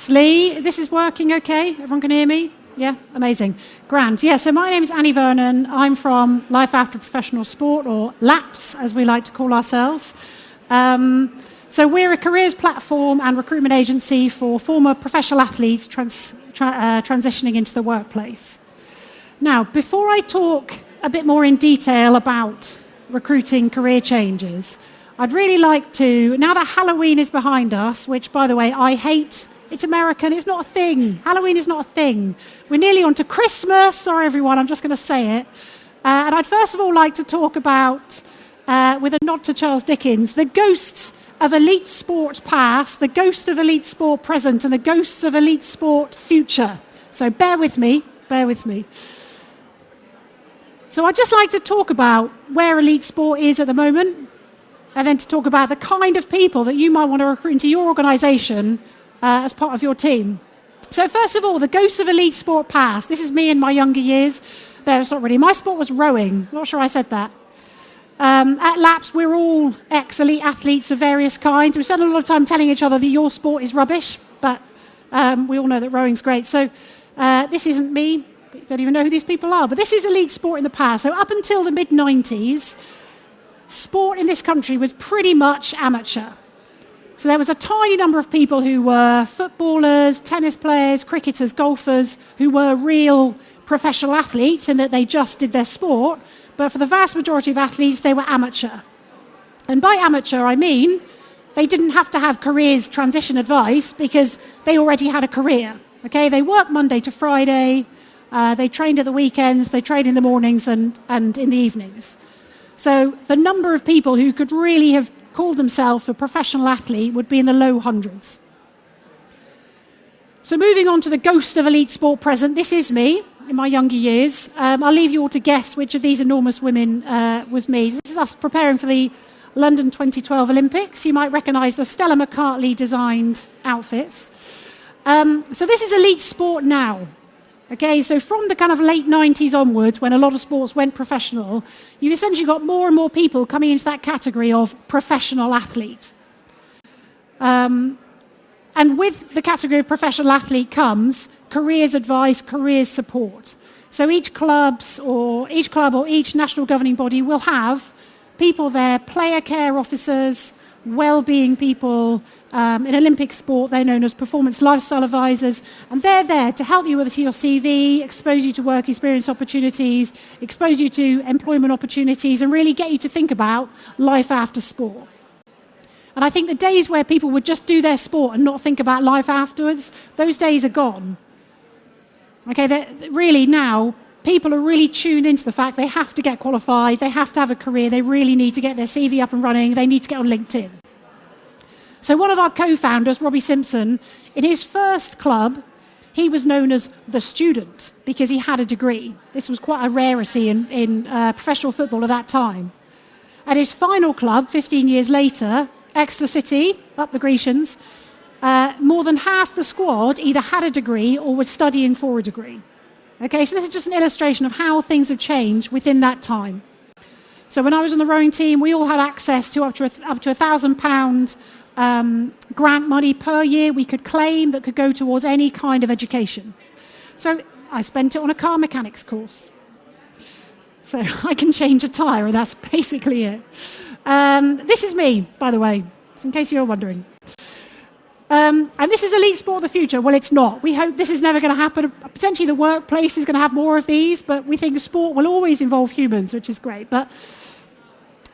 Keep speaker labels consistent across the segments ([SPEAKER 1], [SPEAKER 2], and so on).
[SPEAKER 1] Lee, this is working okay? Everyone can hear me? Yeah, amazing. Grand. Yeah, so my name is Annie Vernon. I'm from Life After Professional Sport, or LAPS, as we like to call ourselves. So we're a careers platform and recruitment agency for former professional athletes transitioning into the workplace. Now, before I talk a bit more in detail about recruiting career changes, I'd really like to, now that Halloween is behind us, which, by the way, I hate. It's American, it's not a thing. Halloween is not a thing. We're nearly on to Christmas. Sorry, everyone, I'm just going to say it. And I'd first of all like to talk about, with a nod to Charles Dickens, the ghosts of elite sport past, the ghost of elite sport present, and the ghosts of elite sport future. So bear with me, bear with me. So I'd just like to talk about where elite sport is at the moment, and then to talk about the kind of people that you might want to recruit into your organisation as part of your team. So first of all, the ghosts of elite sport past. This is me in my younger years. No, it's not really. My sport was rowing. Not sure I said that. At LAPS, we're all ex-elite athletes of various kinds. We spend a lot of time telling each other that your sport is rubbish, but we all know that rowing's great. So this isn't me. I don't even know who these people are, but this is elite sport in the past. So up until the mid-90s, sport in this country was pretty much amateur. So there was a tiny number of people who were footballers, tennis players, cricketers, golfers, who were real professional athletes in that they just did their sport. But for the vast majority of athletes, they were amateur. And by amateur, I mean they didn't have to have careers transition advice because they already had a career. Okay, they worked Monday to Friday, they trained at the weekends, they trained in the mornings and in the evenings. So the number of people who could really have called themselves a professional athlete would be in the low hundreds. So moving on to the ghost of elite sport present, this is me in my younger years. I'll leave you all to guess which of these enormous women was me. This is us preparing for the London 2012 Olympics. You might recognise the Stella McCartney designed outfits. So this is elite sport now. Okay, so from the kind of late 90s onwards, when a lot of sports went professional, you've essentially got more and more people coming into that category of professional athlete. And with the category of professional athlete comes careers advice, careers support. So each club or each national governing body will have people there, player care officers, well-being people. In Olympic sport, they're known as performance lifestyle advisors, and they're there to help you with your CV, expose you to work experience opportunities, expose you to employment opportunities, and really get you to think about life after sport. And I think the days where people would just do their sport and not think about life afterwards, those days are gone. Okay, really now, people are really tuned into the fact they have to get qualified, they have to have a career, they really need to get their CV up and running, they need to get on LinkedIn. So one of our co-founders, Robbie Simpson, in his first club, he was known as the student because he had a degree. This was quite a rarity in professional football at that time. At his final club, 15 years later, Exeter City, up the Grecians, more than half the squad either had a degree or were studying for a degree. Okay, so this is just an illustration of how things have changed within that time. So when I was on the rowing team, we all had access to up to £1,000 grant money per year we could claim that could go towards any kind of education. So I spent it on a car mechanics course. So I can change a tyre, and that's basically it. This is me, by the way, in case you're wondering. And this is elite sport of the future. Well, it's not. We hope this is never going to happen. Potentially the workplace is going to have more of these, but we think sport will always involve humans, which is great. But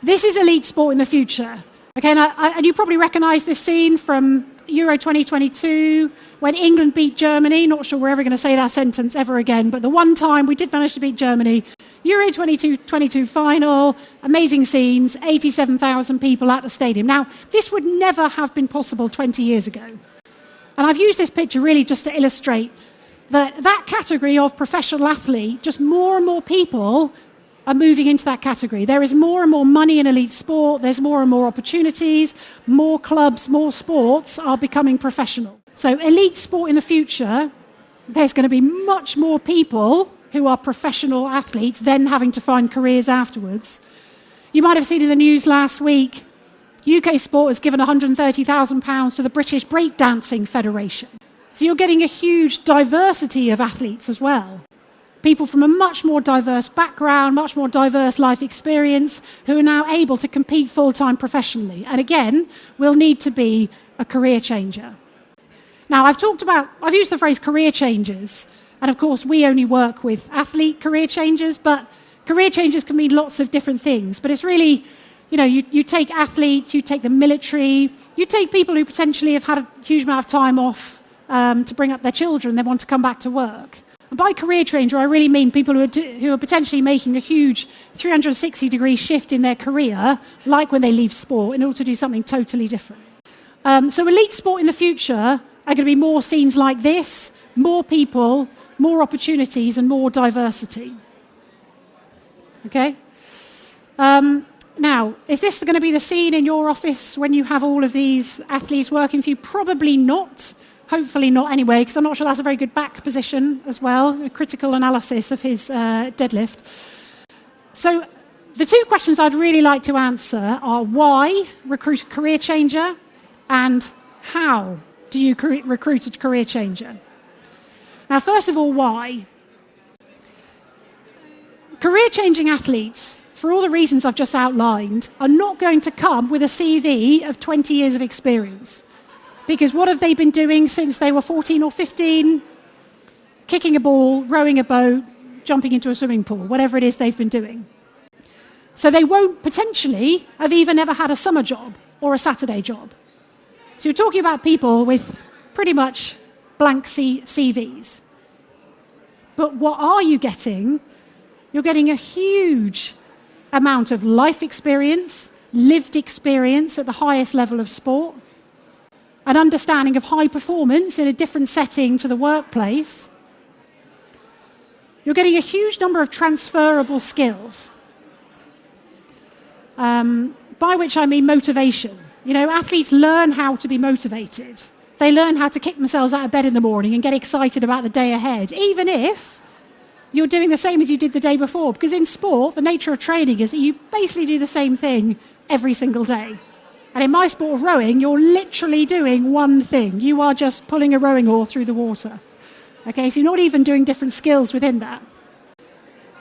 [SPEAKER 1] this is elite sport in the future. Okay, and you probably recognise this scene from Euro 2022 when England beat Germany. Not sure we're ever going to say that sentence ever again, but the one time we did manage to beat Germany. Euro 2022 final, amazing scenes, 87,000 people at the stadium. Now, this would never have been possible 20 years ago. And I've used this picture really just to illustrate that category of professional athlete, just more and more people are moving into that category. There is more and more money in elite sport, there's more and more opportunities, more clubs, more sports are becoming professional. So elite sport in the future, there's going to be much more people who are professional athletes then having to find careers afterwards. You might have seen in the news last week, UK Sport has given £130,000 to the British Breakdancing Federation. So you're getting a huge diversity of athletes as well. People from a much more diverse background, much more diverse life experience, who are now able to compete full-time professionally. And again, will need to be a career changer. Now, I've used the phrase career changers, and of course we only work with athlete career changers, but career changers can mean lots of different things. But it's really, you take athletes, you take the military, you take people who potentially have had a huge amount of time off to bring up their children, they want to come back to work. And by career changer, I really mean people who are potentially making a huge 360-degree shift in their career, like when they leave sport, in order to do something totally different. So elite sport in the future are going to be more scenes like this, more people, more opportunities, and more diversity. Okay? Now, is this going to be the scene in your office when you have all of these athletes working for you? Probably not. Hopefully not anyway, because I'm not sure that's a very good back position as well, a critical analysis of his deadlift. So the two questions I'd really like to answer are why recruit a career changer and how do you recruit a career changer? Now, first of all, why? Career-changing athletes, for all the reasons I've just outlined, are not going to come with a CV of 20 years of experience. Because what have they been doing since they were 14 or 15? Kicking a ball, rowing a boat, jumping into a swimming pool, whatever it is they've been doing. So they won't potentially have even ever had a summer job or a Saturday job. So you're talking about people with pretty much blank CVs. But what are you getting? You're getting a huge amount of life experience, lived experience at the highest level of sport, an understanding of high performance in a different setting to the workplace. You're getting a huge number of transferable skills, by which I mean motivation. Athletes learn how to be motivated. They learn how to kick themselves out of bed in the morning and get excited about the day ahead, even if you're doing the same as you did the day before. Because in sport, the nature of training is that you basically do the same thing every single day. And in my sport of rowing, you're literally doing one thing. You are just pulling a rowing oar through the water. Okay, so you're not even doing different skills within that.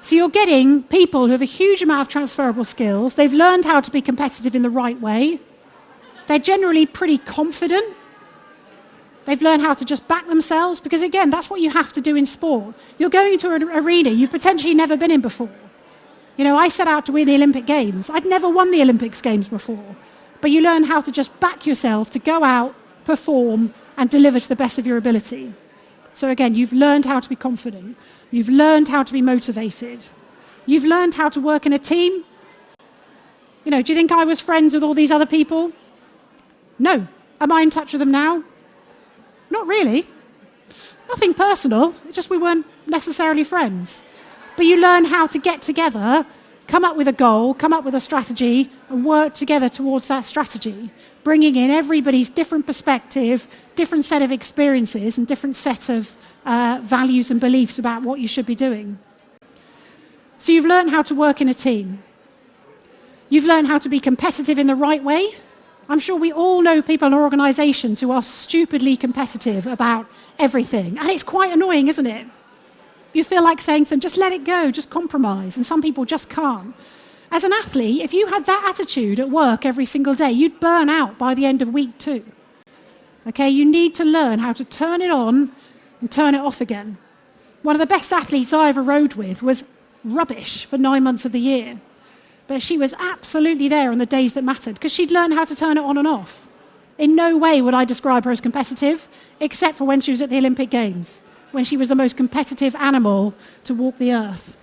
[SPEAKER 1] So you're getting people who have a huge amount of transferable skills. They've learned how to be competitive in the right way. They're generally pretty confident. They've learned how to just back themselves, because again, that's what you have to do in sport. You're going into an arena you've potentially never been in before. I set out to win the Olympic Games. I'd never won the Olympics Games before. But you learn how to just back yourself to go out, perform, and deliver to the best of your ability. So again, you've learned how to be confident. You've learned how to be motivated. You've learned how to work in a team. Do you think I was friends with all these other people? No. Am I in touch with them now? Not really. Nothing personal. It's just we weren't necessarily friends. But you learn how to get together, come up with a goal, come up with a strategy, and work together towards that strategy, bringing in everybody's different perspective, different set of experiences, and different set of values and beliefs about what you should be doing. So you've learned how to work in a team. You've learned how to be competitive in the right way. I'm sure we all know people in organisations who are stupidly competitive about everything. And it's quite annoying, isn't it? You feel like saying to them, just let it go, just compromise. And some people just can't. As an athlete, if you had that attitude at work every single day, you'd burn out by the end of week 2. Okay, you need to learn how to turn it on and turn it off again. One of the best athletes I ever rowed with was rubbish for 9 months of the year. But she was absolutely there on the days that mattered, because she'd learned how to turn it on and off. In no way would I describe her as competitive, except for when she was at the Olympic Games, when she was the most competitive animal to walk the earth.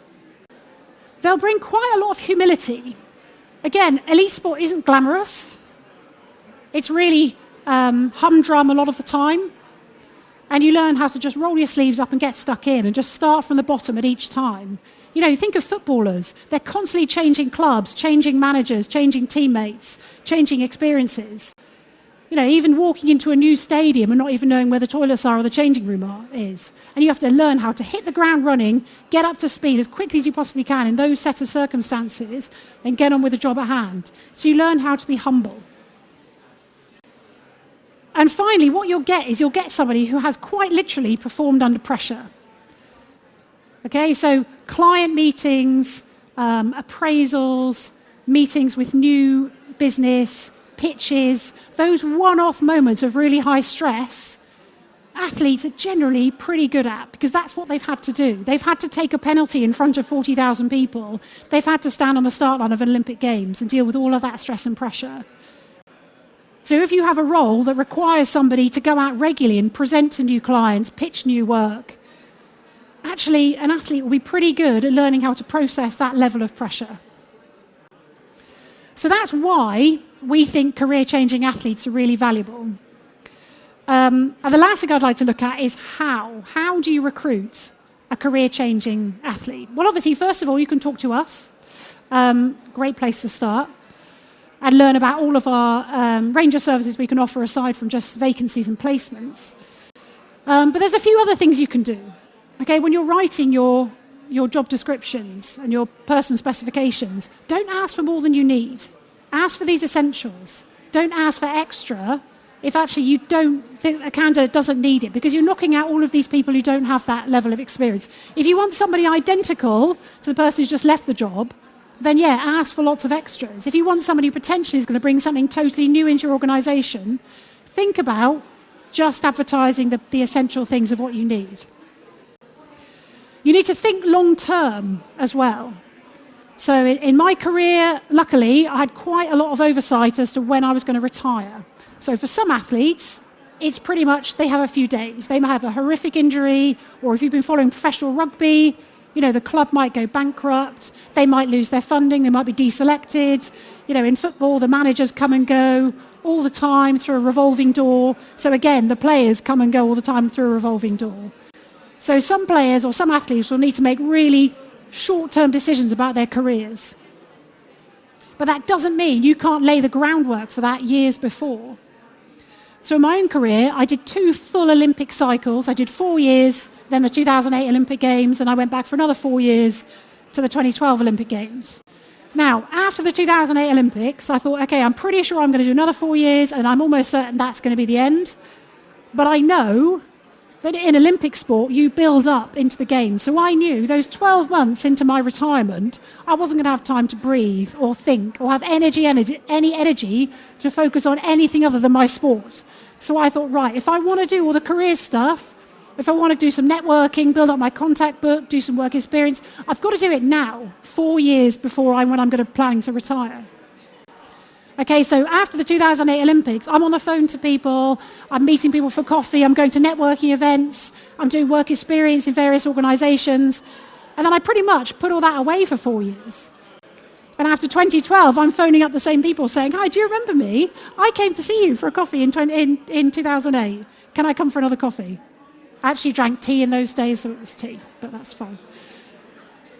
[SPEAKER 1] They'll bring quite a lot of humility. Again, elite sport isn't glamorous. It's really humdrum a lot of the time. And you learn how to just roll your sleeves up and get stuck in and just start from the bottom at each time. Think of footballers. They're constantly changing clubs, changing managers, changing teammates, changing experiences. Even walking into a new stadium and not even knowing where the toilets are or the changing room is. And you have to learn how to hit the ground running, get up to speed as quickly as you possibly can in those set of circumstances, and get on with the job at hand. So you learn how to be humble. And finally, what you'll get somebody who has quite literally performed under pressure. Okay, so client meetings, appraisals, meetings with new business, pitches, those one-off moments of really high stress, athletes are generally pretty good at, because that's what they've had to do. They've had to take a penalty in front of 40,000 people. They've had to stand on the start line of an Olympic Games and deal with all of that stress and pressure. So if you have a role that requires somebody to go out regularly and present to new clients, pitch new work, actually an athlete will be pretty good at learning how to process that level of pressure. So that's why we think career-changing athletes are really valuable. And the last thing I'd like to look at is how. How do you recruit a career-changing athlete? Well, obviously, first of all, you can talk to us. Great place to start. And learn about all of our range of services we can offer aside from just vacancies and placements. But there's a few other things you can do. Okay, when you're writing your job descriptions and your person specifications, don't ask for more than you need. Ask for these essentials. Don't ask for extra if actually you don't think a candidate doesn't need it, because you're knocking out all of these people who don't have that level of experience. If you want somebody identical to the person who's just left the job, then yeah, ask for lots of extras. If you want somebody who potentially is going to bring something totally new into your organisation, think about just advertising the essential things of what you need. You need to think long term as well. So in my career, luckily, I had quite a lot of oversight as to when I was going to retire. So for some athletes, it's pretty much they have a few days. They might have a horrific injury, or if you've been following professional rugby, you know, the club might go bankrupt, they might lose their funding, they might be deselected. You know, in football, the managers come and go all the time through a revolving door. So again, the players come and go all the time through a revolving door. So some players or some athletes will need to make really short-term decisions about their careers. But that doesn't mean you can't lay the groundwork for that years before. So in my own career, I did 2 full Olympic cycles. I did 4 years, then the 2008 Olympic Games, and I went back for another 4 years to the 2012 Olympic Games. Now, after the 2008 Olympics, I thought, okay, I'm pretty sure I'm going to do another 4 years, and I'm almost certain that's going to be the end. But I know that in Olympic sport, you build up into the Games. So I knew those 12 months into my retirement, I wasn't going to have time to breathe or think or have any energy to focus on anything other than my sport. So I thought, right, if I want to do all the career stuff, if I want to do some networking, build up my contact book, do some work experience, I've got to do it now, 4 years before when I'm going to plan to retire. Okay, so after the 2008 Olympics, I'm on the phone to people, I'm meeting people for coffee, I'm going to networking events, I'm doing work experience in various organisations, and then I pretty much put all that away for 4 years. And after 2012, I'm phoning up the same people saying, hi, do you remember me? I came to see you for a coffee in 2008. Can I come for another coffee? I actually drank tea in those days, so it was tea, but that's fine.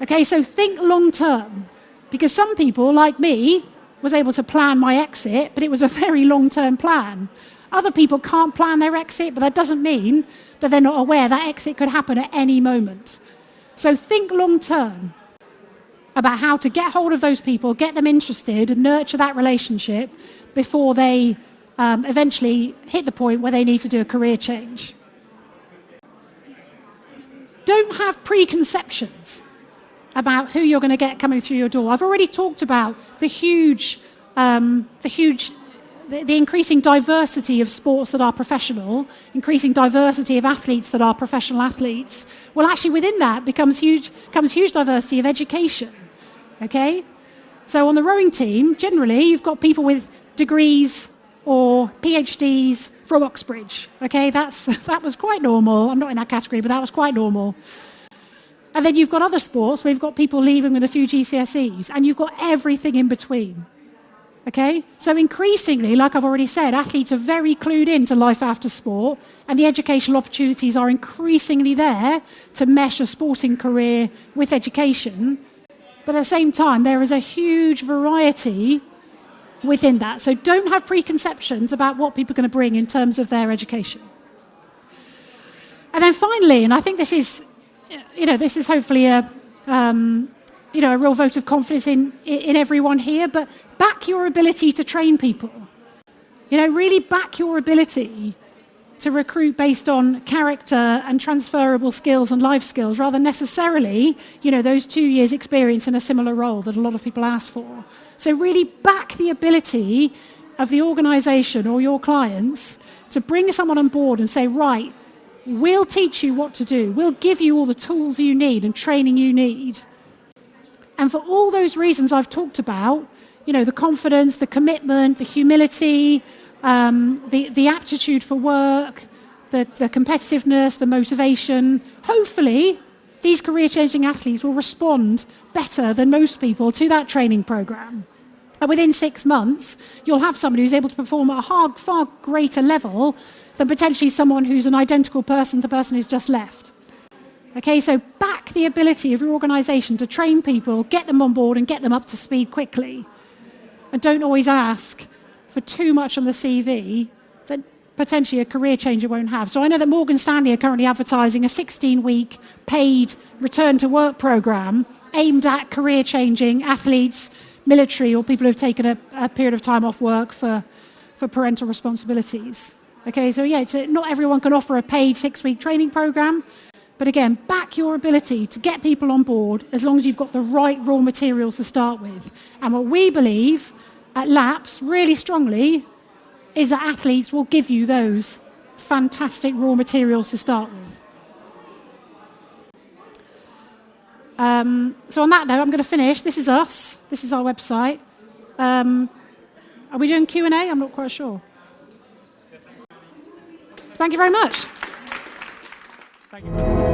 [SPEAKER 1] Okay, so think long term, because some people, like me, was able to plan my exit, but it was a very long-term plan. Other people can't plan their exit, but that doesn't mean that they're not aware that exit could happen at any moment. So think long-term about how to get hold of those people, get them interested, and nurture that relationship before they eventually hit the point where they need to do a career change. Don't have preconceptions about who you're going to get coming through your door. I've already talked about the increasing diversity of sports that are professional, increasing diversity of athletes that are professional athletes. Well, actually, within that comes huge diversity of education. Okay, so on the rowing team, generally, you've got people with degrees or PhDs from Oxbridge. Okay, that was quite normal. I'm not in that category, but that was quite normal. And then you've got other sports where you've got people leaving with a few GCSEs, and you've got everything in between. Okay? So increasingly, like I've already said, athletes are very clued into life after sport, and the educational opportunities are increasingly there to mesh a sporting career with education. But at the same time, there is a huge variety within that. So don't have preconceptions about what people are going to bring in terms of their education. And then finally, and I think this is hopefully a real vote of confidence in everyone here, but back your ability to train people. Really back your ability to recruit based on character and transferable skills and life skills, rather than necessarily, those 2 years experience in a similar role that a lot of people ask for. So really back the ability of the organization or your clients to bring someone on board and say, right, we'll teach you what to do. We'll give you all the tools you need and training you need. And for all those reasons I've talked about, the confidence, the commitment, the humility, the aptitude for work, the competitiveness, the motivation, hopefully these career-changing athletes will respond better than most people to that training program. And within 6 months, you'll have somebody who's able to perform at a far greater level than potentially someone who's an identical person to the person who's just left. Okay, so back the ability of your organization to train people, get them on board and get them up to speed quickly. And don't always ask for too much on the CV that potentially a career changer won't have. So I know that Morgan Stanley are currently advertising a 16-week paid return-to-work program aimed at career-changing athletes, military, or people who've taken a period of time off work for parental responsibilities. Okay, so yeah, not everyone can offer a paid 6-week training program, but again, back your ability to get people on board as long as you've got the right raw materials to start with. And what we believe at LAPS really strongly is that athletes will give you those fantastic raw materials to start with. So on that note, I'm going to finish. This is us. This is our website. Are we doing Q&A? I'm not quite sure. Thank you very much.
[SPEAKER 2] Thank you.